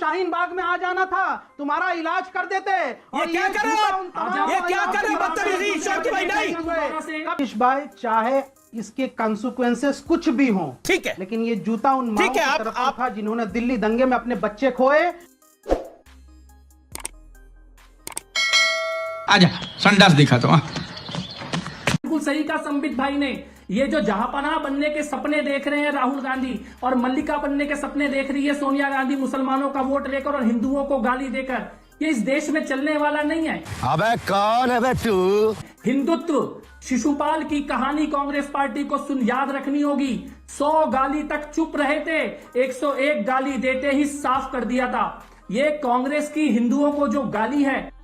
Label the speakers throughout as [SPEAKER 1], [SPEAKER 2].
[SPEAKER 1] शाहीन बाग में आ जाना था, तुम्हारा इलाज कर देते।
[SPEAKER 2] ये क्या कर रहे हो? ये क्या कर रहे हो? बदतमीजी शौकी भाई नहीं।
[SPEAKER 1] इस भाई चाहे इसके कंसिक्वेंसेस कुछ भी हों,
[SPEAKER 2] ठीक है,
[SPEAKER 1] लेकिन ये जूता उन माओं
[SPEAKER 2] ठीक है,
[SPEAKER 1] की तरफ से था जिन्होंने दिल्ली दंगे में अपने बच्चे खोए।
[SPEAKER 3] आजा संडास दिखा तो।
[SPEAKER 4] बिल्कुल सही कहा संबित भाई ने। ये जो जहांपनाह बनने के सपने देख रहे हैं राहुल गांधी और मल्लिका बनने के सपने देख रही है सोनिया गांधी, मुसलमानों का वोट लेकर और हिंदुओं को गाली देकर, ये इस देश में चलने वाला नहीं है।
[SPEAKER 5] अबे कौन है बे तू?
[SPEAKER 4] हिंदुत्व शिशुपाल की कहानी कांग्रेस पार्टी को याद रखनी होगी। 100 गाली तक चुप रहे थे, 101 गाली देते ही साफ कर दिया था। ये कांग्रेस की हिंदुओं को जो गाली है,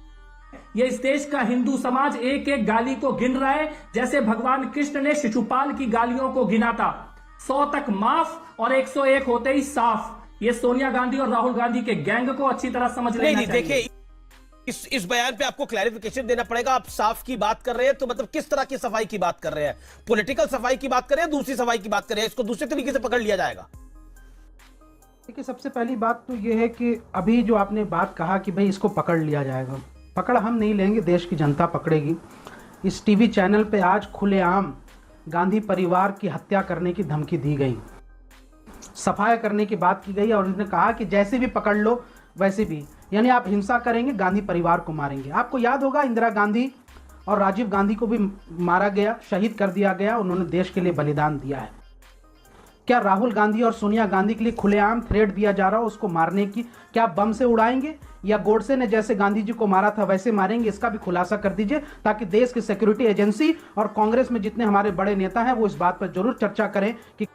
[SPEAKER 4] ये इस देश का हिंदू समाज एक एक गाली को गिन रहा है, जैसे भगवान कृष्ण ने शिशुपाल की गालियों को गिना था। 100 तक माफ और 101 होते ही साफ। ये सोनिया गांधी और राहुल गांधी के गैंग को अच्छी तरह समझ लेना चाहिए।
[SPEAKER 2] देखिए, इस बयान पे आपको क्लैरिफिकेशन देना पड़ेगा। आप साफ की बात कर रहे हैं तो मतलब किस तरह की सफाई की बात कर रहे हैं? पॉलिटिकल सफाई की बात कर रहे हैं, दूसरी सफाई की बात कर रहे हैं? इसको दूसरे तरीके से पकड़ लिया जाएगा।
[SPEAKER 1] देखिए, सबसे पहली बात तो यह है कि अभी जो आपने बात कहा कि भाई इसको पकड़ लिया जाएगा, पकड़ हम नहीं लेंगे, देश की जनता पकड़ेगी। इस टीवी चैनल पे आज खुलेआम गांधी परिवार की हत्या करने की धमकी दी गई, सफाया करने की बात की गई और उन्होंने कहा कि जैसे भी पकड़ लो वैसे भी, यानी आप हिंसा करेंगे, गांधी परिवार को मारेंगे। आपको याद होगा इंदिरा गांधी और राजीव गांधी को भी मारा गया, शहीद कर दिया गया, उन्होंने देश के लिए बलिदान दिया है। क्या राहुल गांधी और सोनिया गांधी के लिए खुलेआम थ्रेट दिया जा रहा हो उसको मारने की? क्या बम से उड़ाएंगे या गोडसे ने जैसे गांधी जी को मारा था वैसे मारेंगे? इसका भी खुलासा कर दीजिए ताकि देश की सिक्योरिटी एजेंसी और कांग्रेस में जितने हमारे बड़े नेता हैं वो इस बात पर जरूर चर्चा करें कि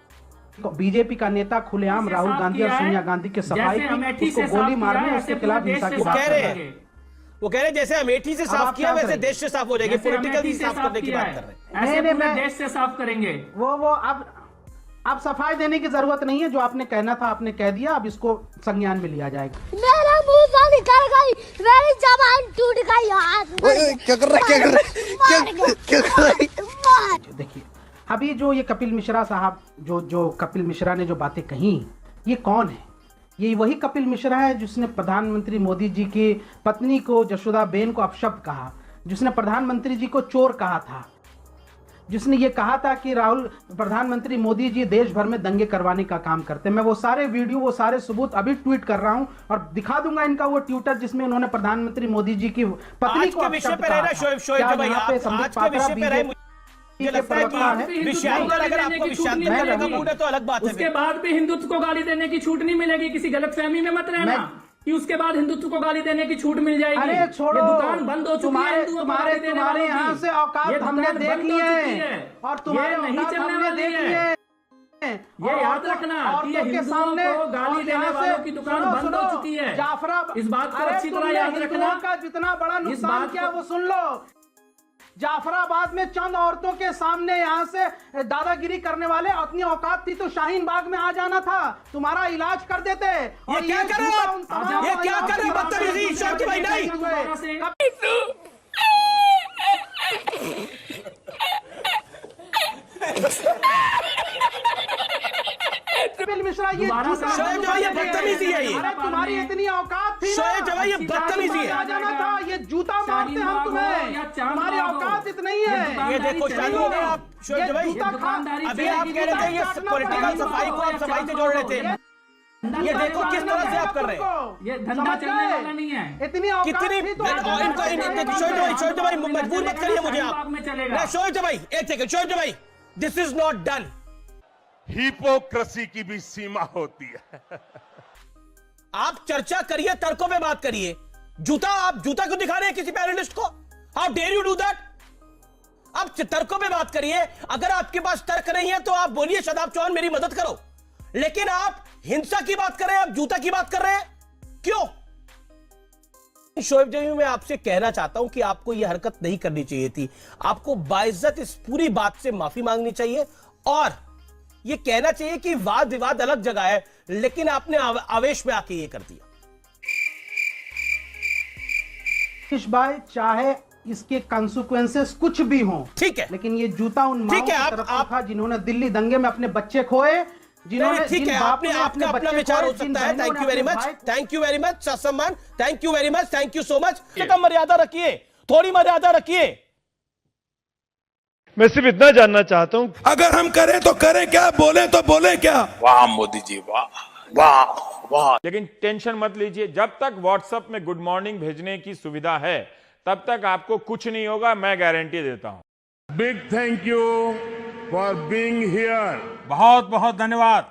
[SPEAKER 1] बीजेपी का नेता खुलेआम राहुल गांधी और सोनिया गांधी के सफाई की, उसको गोली मारने, उसके खिलाफ हिंसा की बात कर रहे हैं।
[SPEAKER 2] वो कह रहे हैं जैसे अमेठी से साफ किया वैसे देश से साफ हो जाएगी, पॉलिटिकल साफ करने की बात कर रहे हैं।
[SPEAKER 4] ऐसे पूरे देश से साफ करेंगे।
[SPEAKER 1] वो अब सफाई देने की जरूरत नहीं है, जो आपने कहना था आपने कह दिया, अब इसको संज्ञान में लिया जाएगा।
[SPEAKER 6] मेरा मुंह से निकल गई, मेरी जबान टूट गई, हाथ
[SPEAKER 5] क्या कर रहा है?
[SPEAKER 1] देखिए, अभी जो ये कपिल मिश्रा साहब जो कपिल मिश्रा ने जो बातें कही, ये कौन है? ये वही कपिल मिश्रा है जिसने प्रधानमंत्री मोदी जी की पत्नी को, जशोदा बेन को अपशब्द कहा, जिसने प्रधानमंत्री जी को चोर कहा था, जिसने ये कहा था कि प्रधानमंत्री मोदी जी देश भर में दंगे करवाने का काम करते हैं। मैं वो सारे वीडियो, वो सारे सबूत अभी ट्वीट कर रहा हूं और दिखा दूंगा इनका वो ट्विटर जिसमें उन्होंने प्रधानमंत्री मोदी जी की पत्नी को अपशब्द कहा था।
[SPEAKER 2] मुझे लगता है कि विषयांतर, अगर आपको विषयांतर करने का मूड है तो अलग बात है।
[SPEAKER 4] उसके बाद भी हिंदुत्व को गाली देने की छूट नहीं मिलेगी। किसी गलतफहमी में मत रहना कि उसके बाद हिंदुत्व को गाली देने की छूट मिल जाएगी।
[SPEAKER 1] अरे छोड़ो,
[SPEAKER 4] ये दुकान बंद हो चुकी है।
[SPEAKER 1] तुम्हारे यहाँ से औकात हमने देख ली है और तुम्हारे
[SPEAKER 4] नहीं
[SPEAKER 1] औकात
[SPEAKER 4] चलने
[SPEAKER 1] हमने
[SPEAKER 4] वाली
[SPEAKER 1] देख ली है।
[SPEAKER 4] ये याद रखना कि ये हिंदुओं को गाली देने वालों की दुकान बंद हो चुकी है। इस बात को अच्छी तरह याद रखना।
[SPEAKER 1] का जितना बड़ा नुकसान किया वो सुन लो। जाफराबाद में चंद औरतों के सामने यहाँ से दादागिरी करने वाले, अपनी औकात थी तो शाहीन बाग में आ जाना था, तुम्हारा इलाज कर देते।
[SPEAKER 2] ये क्या कर रहे हो? ये क्या कर रहे हो? बदतमीजी शौकी भाई नहीं।
[SPEAKER 1] कपिल मिश्रा, ये
[SPEAKER 2] बदतमीजी है। ये
[SPEAKER 1] तुम्हारी इतनी औकात थी,
[SPEAKER 2] ये बदतमीजी है।
[SPEAKER 1] आ जाना था, ये जूता मारते हम तुम्हें, तुम्हारी औकात इतनी है।
[SPEAKER 2] ये देखो चालू हो गया आप शोएब भाई, अभी आप कह रहे थे ये पॉलिटिकल सफाई को आप सफाई से जोड़ रहे थे। ये देखो किस तरह से आप कर रहे हैं।
[SPEAKER 4] ये धंधा चलने वाला नहीं है।
[SPEAKER 1] इतनी
[SPEAKER 2] इनको शोएब भाई मजबूर मत करिए मुझे आप। शोएब भाई एक सेकंड, शोएब भाई this is not done.
[SPEAKER 7] Hypocrisy की भी सीमा होती है।
[SPEAKER 2] आप चर्चा करिए, तर्कों पे बात करिए। आप जूता क्यों दिखा रहे हैं किसी पैनलिस्ट को? How dare you do that? आप तर्कों पे बात करिए। अगर आपके पास तर्क नहीं है तो आप बोलिए शादाब चौहान मेरी मदद करो, लेकिन आप हिंसा की बात कर रहे हैं, आप जूता की बात कर रहे हैं, क्यों? शोएब जी, मैं आपसे कहना चाहता हूं कि आपको यह हरकत नहीं करनी चाहिए थी। आपको बाइज्जत इस पूरी बात से माफी मांगनी चाहिए और यह कहना चाहिए कि वाद विवाद अलग जगह है, लेकिन आपने आवेश में आके ये कर दिया।
[SPEAKER 1] भाई चाहे इसके कंसिक्वेंसेस कुछ भी हों,
[SPEAKER 2] ठीक है,
[SPEAKER 1] लेकिन ये जूता उन माओं की तरफ से था जिन्होंने दिल्ली दंगे में अपने बच्चे खोए, जिन्होंने
[SPEAKER 2] ठीक है, आपने आपका अपना विचार हो सकता है। Thank you very much, thank you very much सम्मान, thank you very much, thank you so much. कम मर्यादा रखिए, थोड़ी मर्यादा रखिए।
[SPEAKER 8] मैं सिर्फ इतना जानना चाहता हूं,
[SPEAKER 9] अगर हम करें तो करें क्या, बोले तो बोले क्या।
[SPEAKER 7] वाह मोदी जी, वाह वाह वाह।
[SPEAKER 8] लेकिन टेंशन मत लीजिए, जब तक व्हाट्सएप में गुड मॉर्निंग भेजने की सुविधा है तब तक आपको कुछ नहीं होगा, मैं गारंटी देता हूं।
[SPEAKER 7] Big thank you for being here.
[SPEAKER 8] बहुत बहुत धन्यवाद।